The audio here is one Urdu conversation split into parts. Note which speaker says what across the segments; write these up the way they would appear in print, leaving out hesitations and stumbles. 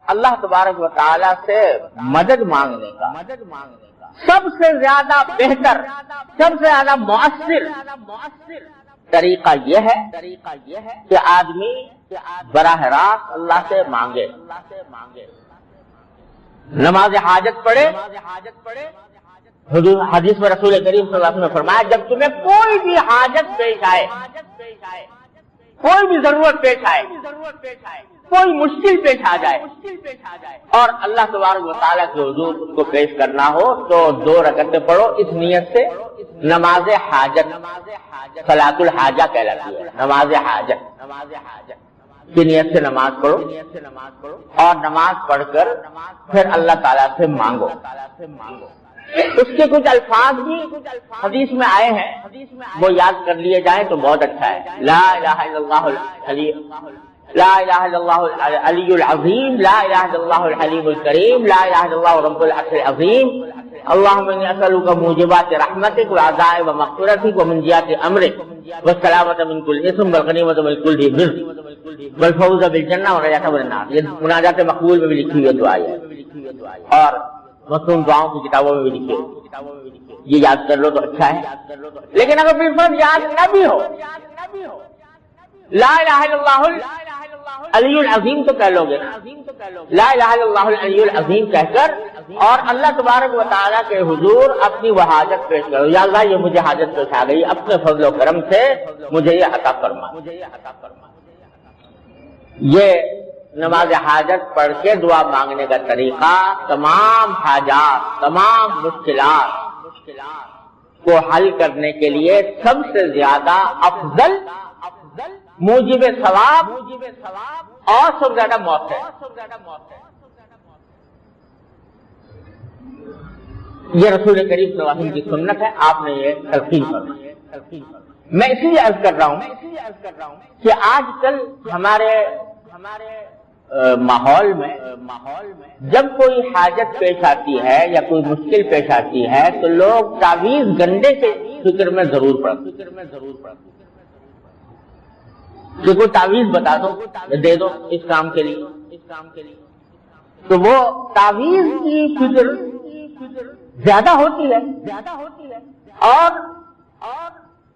Speaker 1: اللہ تبارک و تعالیٰ سے مدد مانگنے کا سب سے زیادہ بہتر، سب سے زیادہ مؤثر طریقہ یہ ہے کہ آدمی براہ راست اللہ سے مانگے، نماز حاجت پڑھے۔ حدیث میں رسول کریم صلی اللہ علیہ وسلم نے فرمایا جب تمہیں کوئی بھی حاجت پیش آئے، کوئی بھی ضرورت پیش آئے، کوئی مشکل پیش آ جائے اور اللہ تبارک و تعالیٰ کے حضور اس کو پیش کرنا ہو تو 2 رکعتیں پڑھو اس نیت سے۔ نماز حاجت صلاۃ الحاجہ کہلاتی ہے، نماز حاجت کی نیت سے نماز پڑھو اور نماز پڑھ کر پھر اللہ تعالیٰ سے مانگو۔ اس کے کچھ الفاظ بھی حدیث میں آئے ہیں، وہ یاد کر لیے جائیں تو بہت اچھا ہے۔ لا الہ الا اللہ الحلیم، لا الہ الا اللہ العلی العظیم، لا الہ الا اللہ الحلیم الکریم، لا الہ الا اللہ رب العرش العظیم، اللہم انی اسألک موجبات رحمتک وعزائم مغفرتک ومنجیات امرک والسلامۃ من کل اثم والغنیمۃ من کل بر والفوز بالجنہ والنجاۃ من النار۔ یہ مناجات مقبول میں بھی لکھی ہوئی دعا ہے اور مصنون دعاؤں کی کتابوں میں بھی لکھی ہے، یہ یاد کر لو تو اچھا ہے۔ لیکن اگر بالفرض یاد نہ بھی ہو، لا الہ الا اللہ علی العظیم تو کہہ لو گے، لا الہ الا اللہ العلی العظیم کہہ کر اور اللہ تبارک و تعالیٰ کے حضور اپنی وہ حاجت پیش کرو، یا اللہ یہ مجھے حاجت پیش آ گئی، اپنے فضل و کرم سے مجھے یہ عطا فرما۔ یہ نماز حاجت پڑھ کے دعا مانگنے کا طریقہ تمام حاجات، تمام مشکلات کو حل کرنے کے لیے سب سے زیادہ افضل، موجب ثواب اور سب سے زیادہ مؤثر۔ یہ رسول کریم صلی اللہ علیہ وسلم کی سنت ہے، آپ نے یہ تلقین فرمائی۔ میں اسی لیے عرض کر رہا ہوں کہ آج کل ہمارے ماحول میں جب کوئی حاجت پیش آتی ہے یا کوئی مشکل پیش آتی ہے تو لوگ تعویذ گنڈے کے فکر میں ضرور پڑتے کہ کوئی تعویذ بتا دو، دے دو اس کام کے لیے، تو وہ تعویذ کی فکر زیادہ ہوتی ہے اور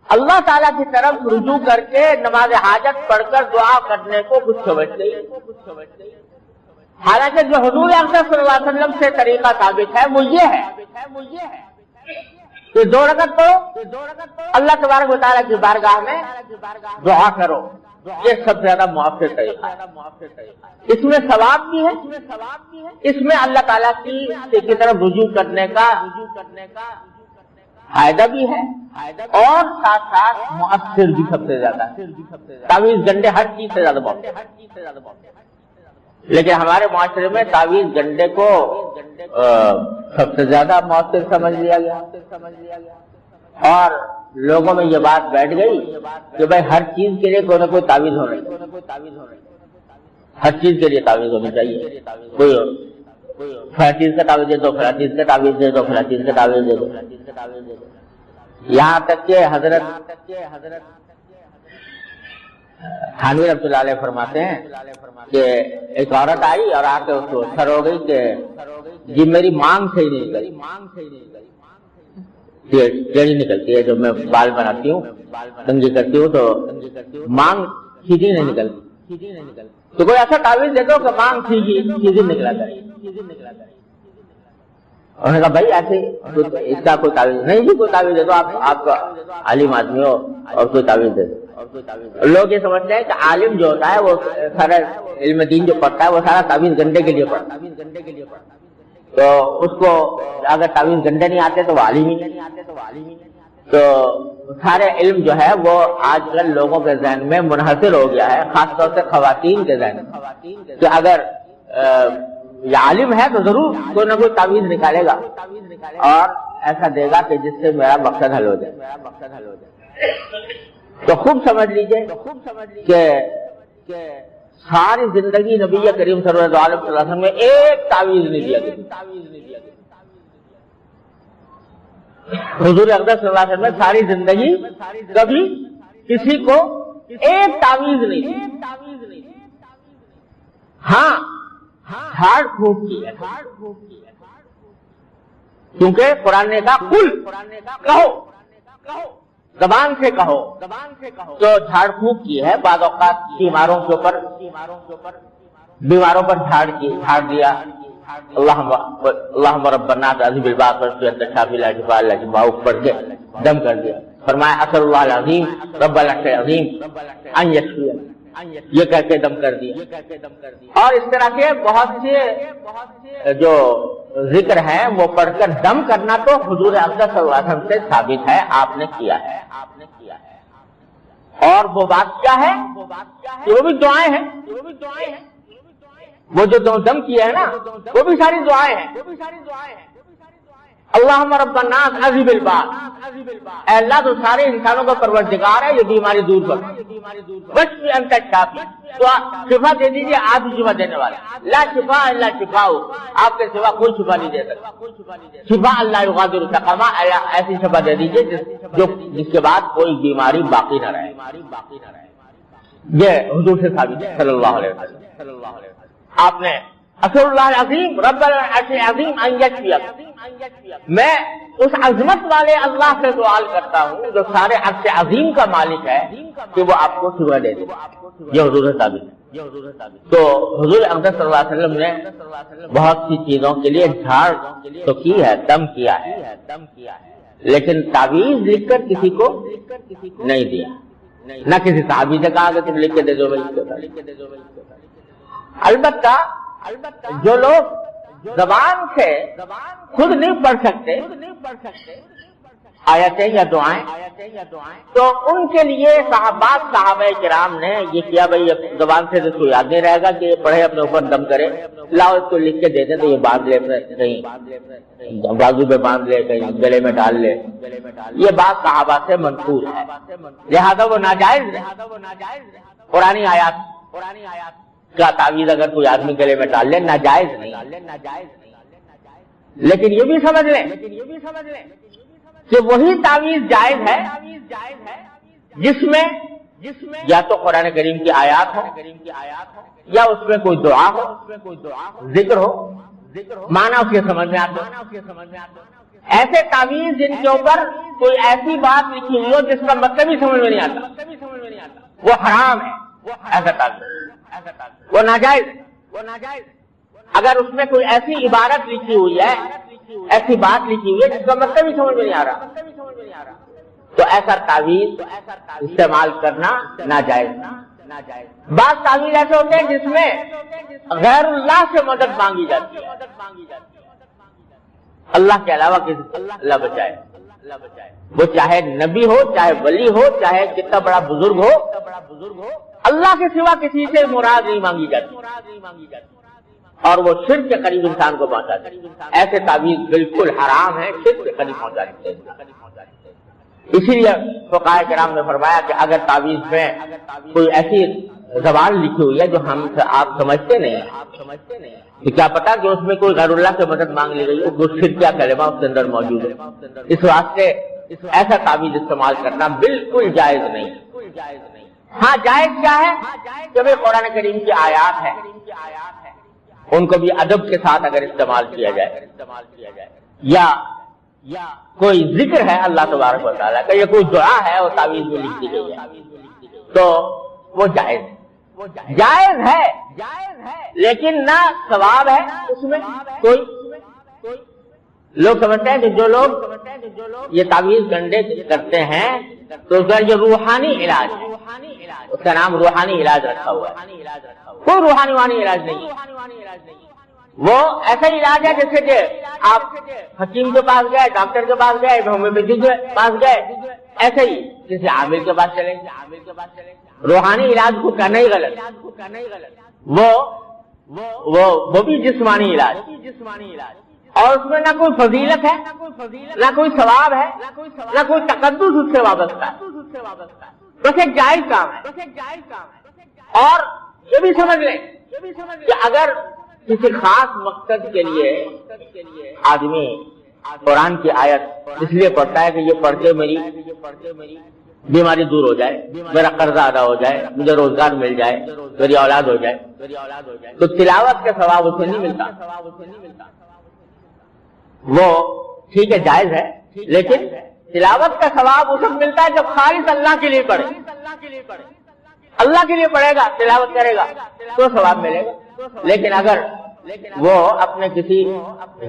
Speaker 1: اللہ تعالیٰ کی طرف رجوع کر کے نماز حاجت پڑھ کر دعا کرنے کو کچھ سمجھتے ہیں۔ حالانکہ جو حضور اکرم صلی اللہ علیہ وسلم سے طریقہ ثابت ہے وہ یہ ہے کہ 2 رکعت پڑھو، اللہ تبارک و تعالیٰ کی بارگاہ میں دعا کرو، یہ سب سے زیادہ مؤثر طریقہ ہے۔ اس میں ثواب بھی ہے، اس میں اللہ تعالیٰ کی طرف رجوع کرنے کا فائدہ بھی ہے اور ساتھ ساتھ مؤثر بھی سب سے زیادہ ہے۔ تعویذ گنڈے ہر چیز سے زیادہ بہت ہے، لیکن ہمارے معاشرے میں تعویذ گنڈے کو سب سے زیادہ مؤثر سمجھ لیا گیا اور لوگوں میں یہ بات بیٹھ گئی کہ بھائی ہر چیز کے لیے کوئی نہ کوئی تعویذ ہونا چاہیے، ہر چیز کے لیے تعویذ ہونی چاہیے، کوئی فلاں چیز کا تعویذ دے دو، فلاں چیز کا تعویذ دے دو، فلاں چیز کا تعویذ دے دو، یہاں تک کہ حضرت تھانوی رحمۃ اللہ علیہ فرماتے ہیں کہ ایک عورت آئی اور آ کے اس کو سر ہو گئی کہ جی میری مانگ صحیح نہیں نکلی، ٹیڑھی نکلتی ہے، جب میں بال بناتی ہوں کنگھی کرتی ہوں تو مانگ سیدھی نہیں نکلتی، تو کوئی ایسا تعویذ دے دو کہ مانگ سیدھی نکلا جائے۔ انہوں نے کہا بھائی ایسے اس کا کوئی تعویذ نہیں، جی کوئی تعویذ دے دو، آپ کا عالم آدمی ہو اور کوئی تعویذ دے دو۔ لوگ یہ سمجھتے ہیں کہ عالم جو ہوتا ہے وہ سارا علم دین جو پڑھتا ہے وہ سارا تعویذ گنڈے کے لیے پڑھتا ہے، تو اس کو اگر تعویذ گنڈے نہیں آتے تو وہ عالم ہی نہیں۔ تو سارے علم جو ہے وہ آج کل لوگوں کے ذہن میں منحصر ہو گیا ہے، خاص طور سے خواتین کے ذہن میں، کہ اگر یہ عالم ہے تو ضرور کوئی نہ کوئی تعویذ نکالے گا اور ایسا دے گا کہ جس سے میرا مقصد حل ہو جائے۔ تو خوب سمجھ لیجئے کہ ساری زندگی نبی کریم صلی اللہ علیہ وسلم میں ایک تعویذ نہیں دیا گیا، حضور اقدس صلی اللہ علیہ وسلم نے ساری زندگی کبھی کسی کو ایک تعویذ نہیں دی۔ ہاں جھاڑ پھونک کی ہے، کیونکہ قرآن نے کہا کل کہو، زبان سے کہو، تو جھاڑ پھونک کی ہے. بعض اوقات بیماروں پر جھاڑ دیا. اللہم رب الناس اذھب الباس واشف انت الشافی لا شفاء الا شفاؤک پڑھ کے دم کر دیا. فرمایا اسأل اللہ العظیم رب العرش العظیم ان یشفی، یہ کہہ کے دم کر دیا. اور اس طرح کے بہت سے جو ذکر ہے وہ پڑھ کر دم کرنا تو حضور اقدس صلی اللہ علیہ وسلم سے ثابت ہے، آپ نے کیا ہے. اور وہ بات کیا ہے کہ وہ بھی دعائیں ہیں. وہ جو دم کیا ہے نا وہ بھی ساری دعائیں ہیں. اللہم رب الناس اذھب الباس، اے اللہ تو سارے انسانوں کا پروردگار ہے، یہ بیماری دور کر. واشف انت الشافی، تو شفا دے دیجیے، آپ ہی شفا دینے والے. لا شفاء الا شفاؤک، آپ کے سوا کوئی شفا نہیں دے سکتا. شفاء لا یغادر سقما، ایسی شفا دے دیجیے جس کے بعد کوئی بیماری باقی نہ رہے. یہ حضور سے ثابت ہے صلی اللہ علیہ وسلم. آپ نے اسأل اللہ العظیم رب العرش العظیم ان یشفیک، میں اس عظمت والے اللہ سے دعا کرتا ہوں جو سارے عرش عظیم کا مالک ہے کہ وہ آپ کو شفا دے دے. یہ حضور سے ثابت ہے. تو حضور اقدس صلی اللہ علیہ وسلم نے بہت سی چیزوں کے لیے جھاڑ تو کی ہے، دم کیا ہے، لیکن تعویذ لکھ کر کسی کو نہیں دیا. نہ کسی صحابی سے کہا کہ تم لکھ کے دے دو بھائی. البتہ جو لوگ زبان سے خود نہیں پڑھ سکتے آیتیں یا دعائیں، تو ان کے لیے صحابہ کرام نے یہ کیا، بھائی زبان سے تو یاد نہیں رہے گا کہ پڑھے اپنے اوپر دم کرے، لاؤ اس کو لکھ کے دے دیں تو یہ باندھ لے، کہیں بازو پہ باندھ لے، کہیں گلے میں ڈال لے. یہ بات صحابہ سے منقول ہے، لہذا وہ ناجائز ہے. قرآنی آیات کا تعویذ اگر کوئی آدمی گلے میں ڈال لے ناجائز نہیں. لیکن یہ بھی سمجھ لیں کہ وہی تعویذ جائز ہے جس میں یا تو قرآن کریم کی آیات ہو یا اس میں کوئی دعا ہو، ذکر ہو، معنی اس کے سمجھ میں آتا. ایسے تعویذ جن کے اوپر کوئی ایسی بات لکھی ہوئی ہو جس کا مطلب ہی سمجھ میں نہیں آتا، وہ حرام ہے. ایسا تعویذ وہ ناجائز. اگر اس میں کوئی ایسی عبارت لکھی ہوئی ہے، ایسی بات لکھی ہوئی ہے جس کا مطلب ہی سمجھ میں نہیں آ رہا، تو ایسا تعویذ استعمال کرنا ناجائز. بعض تعویذ ایسے ہوتے ہیں جس میں غیر اللہ سے مدد مانگی جاتی ہے، اللہ کے علاوہ کسی سے. اللہ بچائے، وہ چاہے نبی ہو، چاہے ولی ہو، چاہے کتنا بڑا بزرگ ہو، اللہ کے سوا کسی سے مراد نہیں مانگی جاتی، اور وہ شرک کے قریب انسان کو پہنچاتے ہیں. ایسے تعویذ بالکل حرام ہے، شرک کے قریب پہنچاتے ہیں. اسی لیے فقہاء کرام نے فرمایا کہ اگر تعویذ میں کوئی ایسی زبان لکھی ہوئی ہے جو ہم آپ سمجھتے نہیں ہیں، تو کیا پتا کہ اس میں کوئی غیر اللہ سے مدد مانگ لی گئی، وہ شرک کا کلمہ اس کے اندر موجود ہے. اس واسطے ایسا تعویذ استعمال کرنا بالکل جائز نہیں. ہاں جائز کیا ہے کہ بھئی قرآن کریم کی آیات ہے، ان کو بھی ادب کے ساتھ اگر استعمال کیا جائے، یا کوئی ذکر ہے اللہ تبارک و تعالیٰ کا، یا کوئی دعا ہے وہ تعویذ میں لکھ دی گئی ہے، تو وہ جائز ہے. لیکن نہ ثواب ہے اس میں کوئی. لوگ سمجھتے ہیں کہ جو لوگ یہ تعویذ گنڈے کرتے ہیں تو اس کا یہ روحانی علاج ہے، اس کا نام روحانی علاج رکھا ہوا ہے. کوئی روحانی علاج نہیں، وہ ایسا علاج ہے جیسے کہ آپ حکیم کے پاس گئے، ڈاکٹر کے پاس گئے، ہومیوپیتھی کے پاس گئے، ایسے ہی کسی عامل کے پاس چلیں. روحانی علاج کو کرنا ہی غلط، وہ بھی جسمانی علاج، اور اس میں نہ کوئی فضیلت ہے، نہ کوئی ثواب ہے، نہ کوئی تقدس اس سے وابستہ ہے، بس ایک جائز کام ہے. اور یہ بھی سمجھ لیں کہ اگر کسی خاص مقصد کے لیے آدمی قرآن کی آیت اس لیے پڑھتا ہے کہ یہ پڑھ کے میری بیماری دور ہو جائے، میرا قرضہ ادا ہو جائے، مجھے روزگار مل جائے، میری اولاد ہو جائے، تو تلاوت کا ثواب اسے نہیں ملتا۔ وہ ٹھیک ہے جائز ہے، لیکن تلاوت کا ثواب اسے ملتا ہے جب خالص اللہ کے لیے پڑھے، اللہ کے لیے پڑھے گا، تلاوت کرے گا تو ثواب ملے گا۔ لیکن اگر وہ اپنے کسی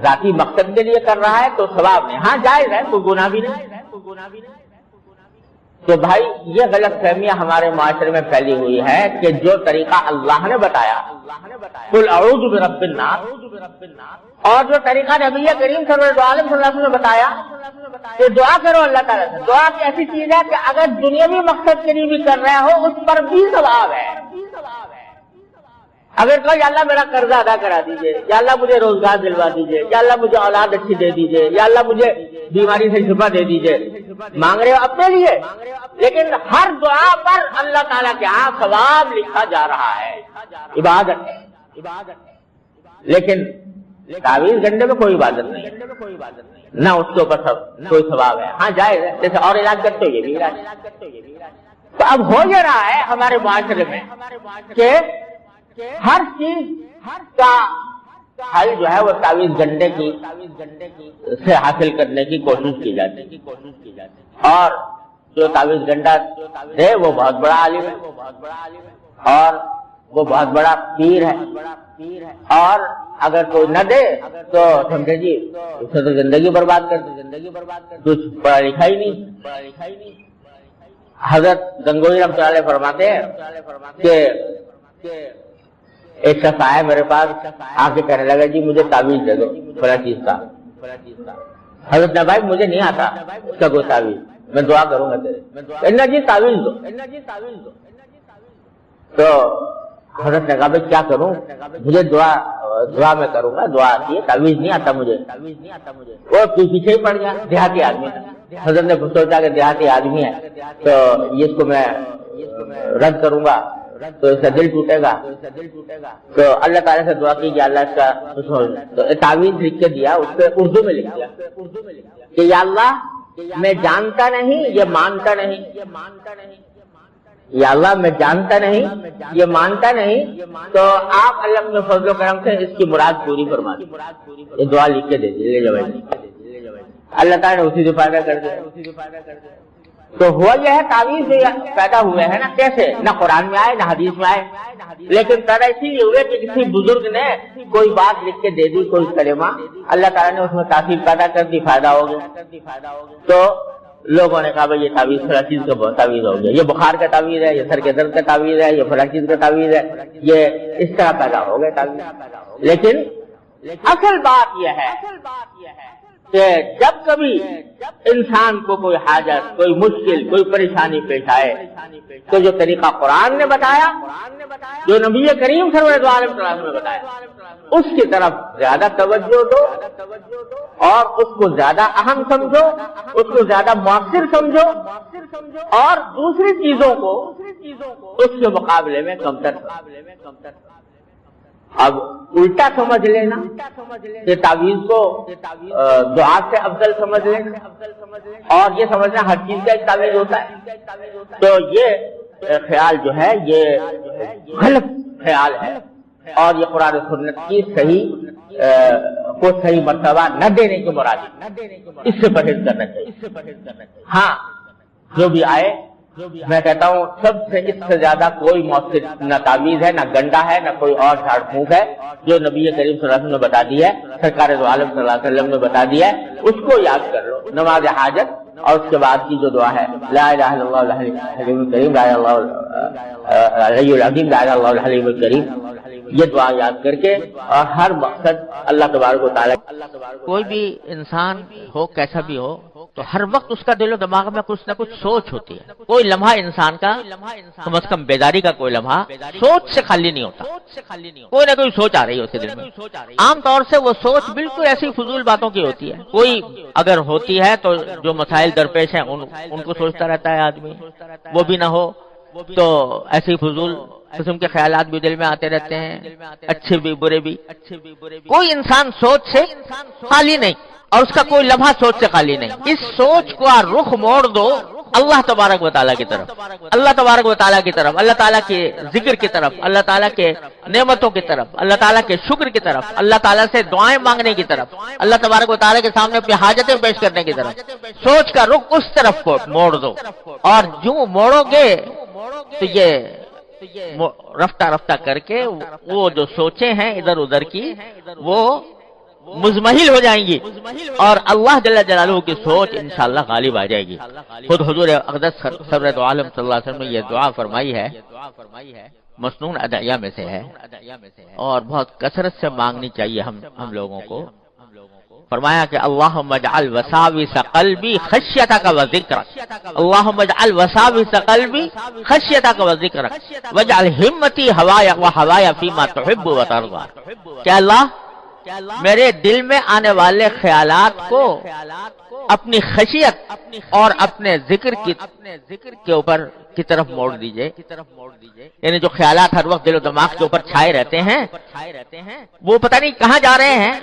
Speaker 1: ذاتی مقصد کے لیے کر رہا ہے تو ثواب نہیں۔ ہاں جائز ہے، کوئی گناہ بھی نہیں۔ تو بھائی یہ غلط فہمیاں ہمارے معاشرے میں پھیلی ہوئی ہے کہ جو طریقہ اللہ نے بتایا قل اعوذ برب الناس، اور جو طریقہ نبی کریم صلی اللہ علیہ وسلم نے بتایا کہ دعا کرو اللہ تعالیٰ سے۔ دعا کی ایسی چیز ہے کہ اگر دنیاوی مقصد کے لیے بھی کر رہے ہو اس پر بھی ثواب ہے۔ اگر کہو یا اللہ میرا قرضہ ادا کرا دیجئے، یا اللہ مجھے روزگار دلوا دیجئے، یا اللہ مجھے اولاد اچھی دے دیجئے، یا اللہ مجھے بیماری سے شفا دے دیجئے، مانگ رہے ہو اپنے لیے، لیکن ہر دعا پر اللہ تعالیٰ کے ہاں ثواب لکھا جا رہا ہے، عبادت ہے۔ لیکن تعویذ گنڈے میں کوئی عبادت نہیں، نہ اس کے اوپر کوئی ثواب ہے۔ ہاں جائز ہے، جیسے اور علاج کرتے ہو یہ بھی علاج۔ تو اب ہو یہ رہا ہے ہمارے معاشرے میں کہ ہر چیز کا حل جو ہے وہ تعویذ گنڈے کی سے حاصل کرنے کی کوشش کی جاتی ہے، اور جو تعویذ گنڈا ہے وہ بہت بڑا عالم ہے اور وہ بہت بڑا پیر ہے، اور اگر کوئی نہ دے تو سمجھے جی اسے تو زندگی برباد کر دے، کچھ پڑھا لکھا ہی نہیں۔ حضرت گنگوئی رحمۃ اللہ علیہ فرماتے ہیں کہ ایک شخص آیا میرے پاس، آ کے کہنے لگا جی مجھے تعویذ دے دو فلاں چیز کا۔ حضرت نے بھائی مجھے نہیں آتا اس کا کوئی تعویذ، میں دعا کروں گا تیرے، جی تعویذ دو۔ تو حضرت نے کہا بھائی کیا کروں؟ مجھے دعا میں کروں گا، دعا آتی ہے، تعویذ نہیں آتا مجھے۔ وہ پیچھے ہی پڑ گیا، دیہاتی آدمی تھا۔ حضرت نے سوچا کہ دیہاتی آدمی ہے تو اس کو میں رد کروں گا تو اس کا دل ٹوٹے گا، تو اللہ تعالیٰ سے دعا کی کہ اللہ اس کا تو تعویذ لکھ کے دیا، اس پہ اردو میں لکھ دیا کہ یا اللہ میں جانتا نہیں یہ مانتا نہیں، یا اللہ میں جانتا نہیں یہ مانتا نہیں، تو آپ اللہ اپنے فضل و کرم سے اس کی مراد پوری فرما دیں۔ یہ دعا لکھ کے دے دی، لے جاؤ۔ اللہ تعالیٰ نے اسی سے فائدہ کر دیا۔ تو ہوا یہ ہے تعویذ پیدا ہوئے ہیں نا، کیسے؟ نہ قرآن میں آئے نہ حدیث میں آئے، لیکن پیدا اسی لیے ہوئے کہ کسی بزرگ نے کوئی بات لکھ کے دے دی، کوئی کلمہ، اللہ تعالیٰ نے اس میں تاثیر پیدا کر دی، فائدہ ہو گیا۔ تو لوگوں نے کہا بھائی یہ تعویذ فلاں چیز کا تعویذ ہو گیا، یہ بخار کا تعویذ ہے، یہ سر کے درد کا تعویذ ہے، یہ فلاں چیز کا تعویذ ہے، یہ اس طرح پیدا ہو گیا تعویذ۔ لیکن اصل بات یہ ہے کہ جب کبھی انسان کو کوئی حاجت، کوئی مشکل، کوئی پریشانی پیش آئے تو جو طریقہ قرآن نے بتایا، جو نبی کریم صلی اللہ علیہ وسلم نے بتایا، اس کی طرف زیادہ توجہ دو اور اس کو زیادہ اہم سمجھو، اس کو زیادہ مؤثر سمجھو، اور دوسری چیزوں کو اس کے مقابلے میں کمتر۔ اب الٹا سمجھ لینا کہ تعویذ کو دعا سے افضل سمجھ لینا، اور یہ سمجھنا ہر چیز کا ایک تعویذ ہوتا ہے، تو یہ خیال جو ہے یہ غلط خیال ہے، اور یہ قرآن و سنت کی صحیح مرتبہ نہ دینے کے مراد، اس سے پرہیز کرنا چاہیے۔ ہاں جو بھی آئے، میں کہتا ہوں سب سے اس سے زیادہ کوئی مؤثر نہ تعویذ ہے، نہ گنڈا ہے، نہ کوئی اور جھاڑ پھونک ہے، جو نبی کریم صلی اللہ علیہ وسلم نے بتا دی ہے، سرکار دو عالم صلی اللہ علیہ وسلم نے بتا دی ہے، اس کو یاد کر لو نماز حاجت، اور اس کے بعد کی جو دعا ہے لا الہ الا اللہ الحلیم الکریم، لا الہ الا اللہ العلی العظیم، لا الہ الا اللہ الحلیم الکریم، یہ دعا یاد کر کے، اور ہر مقصد اللہ تبارک و تعالیٰ۔
Speaker 2: کوئی بھی انسان ہو کیسا بھی ہو تو ہر وقت اس کا دل و دماغ میں کچھ نہ کچھ سوچ ہوتی ہے۔ کوئی لمحہ انسان کا کم از کم بیداری کا کوئی لمحہ سوچ سے خالی نہیں ہوتا، کوئی نہ کوئی سوچ آ رہی ہے اس کے دل میں۔ عام طور سے وہ سوچ بالکل ایسی فضول باتوں کی ہوتی ہے، کوئی اگر ہوتی ہے تو جو مسائل درپیش ہیں ان کو سوچتا رہتا ہے آدمی، وہ بھی نہ ہو تو ایسی فضول قسم کے خیالات بھی دل میں آتے رہتے ہیں، اچھے بھی برے بھی۔ کوئی انسان سوچ سے خالی نہیں، اور اس کا کوئی لمحہ سوچ سے خالی نہیں۔ اس سوچ کو رخ موڑ دو اللہ تبارک و تعالیٰ کی طرف، اللہ تبارک و تعالیٰ کی طرف، اللہ تعالیٰ کے ذکر کی طرف، اللہ تعالیٰ کے نعمتوں کی طرف، اللہ تعالیٰ کے شکر کی طرف، اللہ تعالیٰ سے دعائیں مانگنے کی طرف، اللہ تبارک و تعالیٰ کے سامنے اپنی حاجتیں پیش کرنے کی طرف سوچ کا رخ اس طرف کو موڑ دو، اور جو موڑو گے تو یہ رفتہ رفتہ کر کے وہ جو سوچیں ہیں ادھر ادھر کی وہ مزمحل ہو جائیں گی، اور اللہ جل جلالہ کی سوچ انشاءاللہ غالب آ جائے گی۔ خود حضور اقدس سرورت عالم صلی اللہ علیہ وسلم نے یہ دعا فرمائی ہے، مسنون ادعیہ میں سے ہے، اور بہت کثرت سے مانگنی چاہیے ہم لوگوں کو۔ فرمایا کہ اللہم اجعل وساوس قلبی خشیتک و ذکرک، اللہم اجعل وساوس قلبی خشیتک و ذکرک واجعل ہمتی ہوایا و ہوایا فیما تحب و ترضی، کہ اللہ میرے دل میں آنے والے خیالات کو اپنی خشیت اور اپنے ذکر کے اوپر کی طرف موڑ دیجئے، یعنی جو خیالات ہر وقت دل و دماغ کے اوپر چھائے رہتے ہیں وہ پتہ نہیں کہاں جا رہے ہیں،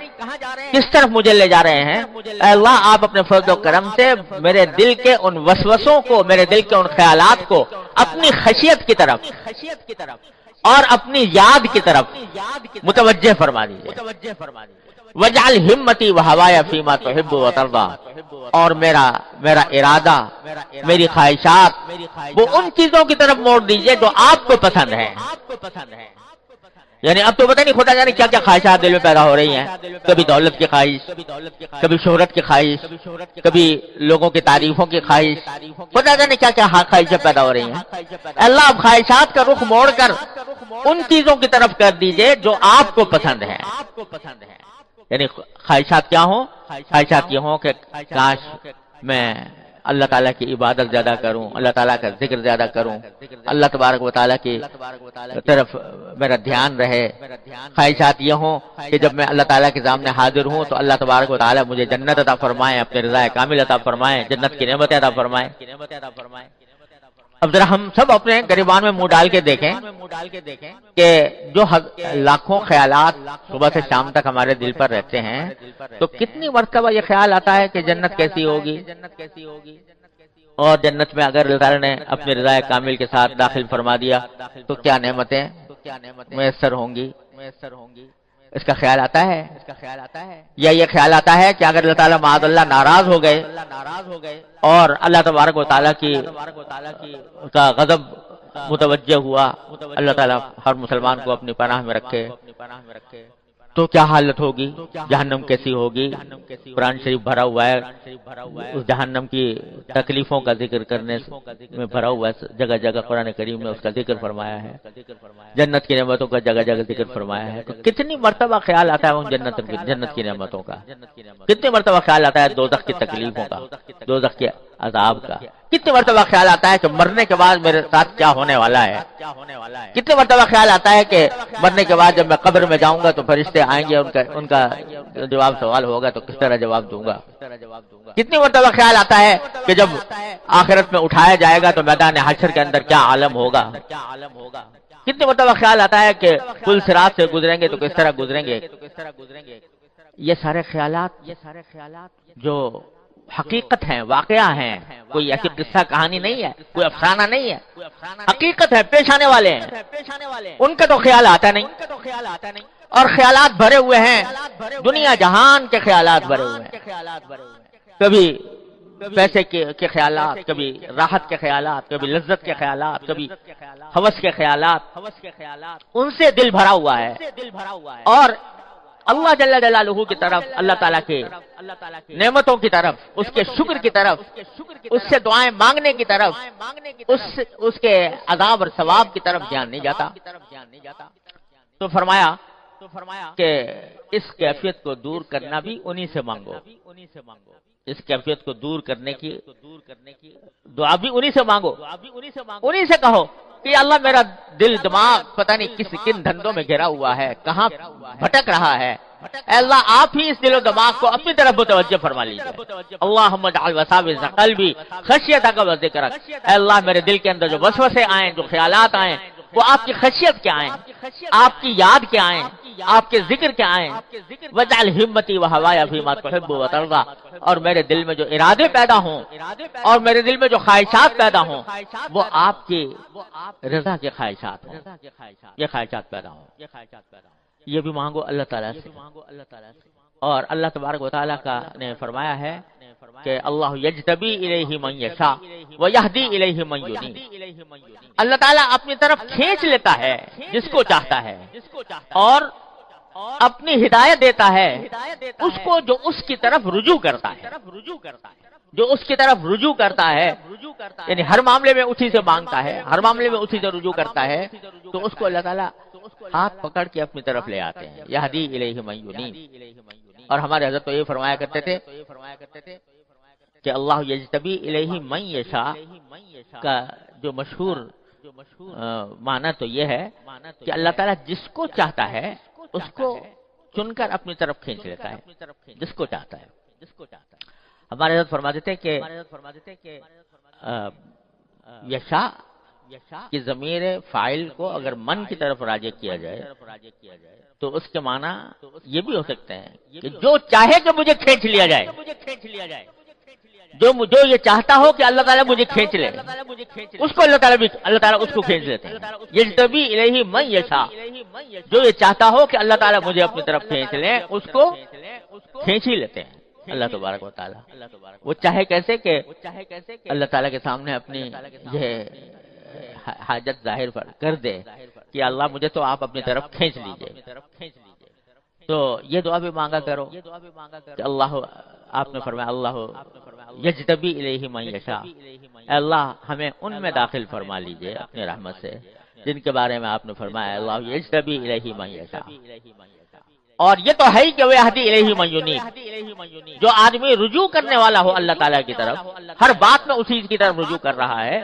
Speaker 2: کس طرف مجھے لے جا رہے ہیں، اے اللہ آپ اپنے فضل و کرم سے میرے دل کے ان وسوسوں کو، میرے دل کے ان خیالات کو اپنی خشیت کی طرف اور اپنی یاد کی طرف متوجہ فرما دیجئے، وجعل ہمتی وہوایا فیما تحب و ترضی، اور میرا ارادہ، میری خواہشات وہ ان چیزوں کی طرف موڑ دیجئے جو آپ کو پسند ہیں۔ یعنی اب تو پتہ نہیں خدا جانے کیا کیا خواہشات دل میں پیدا ہو رہی ہیں، کبھی دولت کی خواہش، کبھی شہرت کی خواہش، کبھی لوگوں کی تعریفوں کی خواہش، خدا جانے کیا کیا خواہشیں پیدا ہو رہی ہیں۔ اللہ اب خواہشات کا رخ موڑ کر ان چیزوں کی طرف کر دیجئے جو آپ کو پسند ہیں۔ یعنی خواہشات کیا ہوں؟ خواہشات یہ ہوں کہ کاش میں اللہ تعالیٰ کی عبادت زیادہ کروں، اللہ تعالیٰ کا ذکر زیادہ کروں، اللہ تبارک و تعالیٰ کی طرف میرا دھیان رہے۔ خواہشات یہ ہوں کہ جب میں اللہ تعالیٰ کے سامنے حاضر ہوں تو اللہ تبارک و تعالیٰ مجھے جنت عطا فرمائے، اپنے رضا کامل عطا فرمائے، جنت کی نعمت عطا فرمائے۔ اب ذرا ہم سب اپنے گریبان میں منہ ڈال کے دیکھیں کہ جو لاکھوں خیالات صبح سے شام تک ہمارے دل پر رہتے ہیں تو کتنی مرتبہ یہ خیال آتا ہے کہ جنت کیسی ہوگی، اور جنت میں اگر اللہ تعالیٰ نے اپنے رضا کامل کے ساتھ داخل فرما دیا تو کیا نعمتیں میسر ہوں گی۔ اس کا خیال آتا ہے، یا یہ خیال آتا ہے کہ اگر اللہ تعالیٰ معاذ اللہ ناراض ہو گئے اور اللہ تبارک و تعالیٰ کا غضب متوجہ ہوا، اللہ تعالیٰ ہر مسلمان کو اپنی پناہ میں رکھے، تو کیا حالت ہوگی، جہنم کیسی ہوگی۔ قرآن شریف بھرا ہوا ہے اس جہنم کی تکلیفوں کا ذکر کرنے میں بھرا ہوا ہے، جگہ جگہ قرآن کریم نے اس کا ذکر فرمایا ہے، جنت کی نعمتوں کا جگہ جگہ ذکر فرمایا ہے۔ تو کتنی مرتبہ خیال آتا ہے ان جنت کی نعمتوں کا، کتنی مرتبہ خیال آتا ہے دوزخ کی تکلیفوں کا، دوزخ کے عذاب کا، کتنی مرتبہ خیال آتا ہے کہ مرنے کے بعد میرے ساتھ کیا ہونے والا ہے، کتنی مرتبہ خیال آتا ہے کہ مرنے کے بعد جب میں قبر میں جاؤں گا تو فرشتے آئیں گے، ان کا جواب سوال ہوگا تو کس طرح جواب دوں گا۔ کتنی مرتبہ خیال آتا ہے کہ جب آخرت میں اٹھایا جائے گا تو میدان حشر کے اندر کیا عالم ہوگا۔ کتنی مرتبہ خیال آتا ہے کہ پل صراط سے گزریں گے تو کس طرح گزریں گے۔ یہ سارے خیالات جو حقیقت ہیں، واقعہ ہیں، کوئی ایسی قصہ کہانی نہیں ہے، کوئی افسانہ نہیں ہے، حقیقت ہے، پیش آنے والے ہیں، ان کا تو خیال آتا نہیں، اور خیالات بھرے ہوئے ہیں، دنیا جہان کے خیالات بھرے ہوئے ہیں، کبھی پیسے کے خیالات، کبھی راحت کے خیالات، کبھی لذت کے خیالات، کبھی ہوس کے خیالات، ان سے دل بھرا ہوا ہے، اور اللہ جل جلالہ کی طرف، اللہ تعالیٰ کے نعمتوں کی طرف، اس کے شکر کی طرف، اس سے دعائیں مانگنے کی طرف، اس کے عذاب اور ثواب کی طرف دھیان نہیں جاتا۔ تو فرمایا کہ اس کیفیت کو دور کرنا بھی انہی سے مانگو، اس کیفیت کو دور کرنے کی دعا بھی انہی سے مانگو، انہی سے کہو کہ اللہ میرا دل دماغ پتہ نہیں کن دھندوں میں گھرا ہوا ہے، کہاں بھٹک رہا ہے، اے اللہ آپ ہی اس دل و دماغ کو اپنی طرف متوجہ فرما لیجیے۔ اللہم اجعل وساوس قلبی خشیتک و ذکرک، اے اللہ میرے دل کے اندر جو وسوسے آئیں، جو خیالات آئیں، وہ آپ کی خشیت کے آئیں، آپ کی یاد کے آئیں، آپ کے ذکر کے آئیں، وجعل ہمتی وہوایا فیما تحب وترضى، اور میرے دل میں جو ارادے پیدا ہوں اور میرے دل میں جو خواہشات پیدا ہوں وہ آپ کی رضا کے خواہشات ہوں، یہ خواہشات پیدا ہوں، یہ بھی مانگو اللہ تعالیٰ سے۔ اور اللہ تبارک و تعالیٰ کا نے فرمایا ہے کہ اللہ یجتبی الیہ من یشاء ویہدی الیہ من ینیب، اللہ تعالیٰ اپنی طرف کھینچ لیتا ہے جس کو چاہتا ہے اور اپنی ہدایت دیتا ہے اس کو جو اس کی طرف رجوع کرتا ہے، جو اس کی طرف رجوع کرتا ہے، یعنی ہر معاملے میں اسی سے مانگتا ہے، ہر معاملے میں اسی سے رجوع کرتا ہے، تو اس کو اللہ تعالیٰ ہاتھ پکڑ کے اپنی طرف لے آتے ہیں، یہدی الیہ من ینیب۔ اور ہمارے حضرت تو یہ فرمایا کرتے تھے کہ اللہ یجتبی الیہ من یشاء کا جو مشہور معنی تو یہ ہے کہ اللہ تعالیٰ جس کو چاہتا ہے اس کو چن کر اپنی طرف کھینچ لیتا ہے، جس کو چاہتا ہے۔ ہمارے حضرت فرماتے تھے کہ یشاء کی ضمیر فاعل کو اگر من کی طرف راجع کیا جائے تو اس کے معنی یہ بھی ہو سکتے ہیں کہ جو چاہے کہ مجھے کھینچ لیا جائے، جو یہ چاہتا ہو کہ اللہ تعالیٰ مجھے کھینچ لے اس کو اللہ تعالیٰ اس کو کھینچ لیتے ہیں۔ یجتبی الیہ من یشاء، جو یہ چاہتا ہو کہ اللہ تعالیٰ مجھے اپنی طرف کھینچ لے اس کو کھینچ ہی لیتے ہیں اللہ تبارک و تعالیٰ۔ وہ چاہے کیسے کہ اللہ تعالیٰ کے سامنے اپنی یہ حاجت ظاہر کر دے کہ اللہ مجھے تو آپ اپنی طرف کھینچ لیجئے، تو یہ دعا بھی مانگا کرو کہ اللہ، آپ نے فرمایا اللہ یجتبی الیہ من یشاء، اے اللہ ہمیں ان میں داخل فرما لیجئے اپنی رحمت سے جن کے بارے میں آپ نے فرمایا اللہ یجتبی الیہ من یشاء۔ اور یہ تو ہے ہی کہ ویہدی الیہ من ینیب، جو آدمی رجوع کرنے والا ہو اللہ تعالیٰ کی طرف، ہر بات میں اسی کی طرف رجوع کر رہا ہے،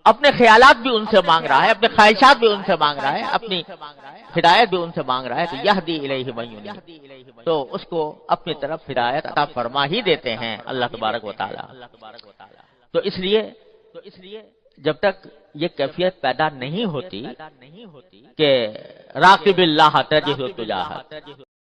Speaker 2: اپنے خیالات بھی ان سے مانگ رہا ہے، اپنے خواہشات بھی ان سے مانگ رہا ہے، اپنی ہدایت بھی ان سے مانگ رہا ہے، تو یہدی الیہ من ینیب، تو اس کو اپنی طرف ہدایت عطا فرما ہی دیتے ہیں اللہ تبارک و تعالیٰ۔ تو اس لیے جب تک یہ کیفیت پیدا نہیں ہوتی کہ راقب اللہ تجد تجاہک،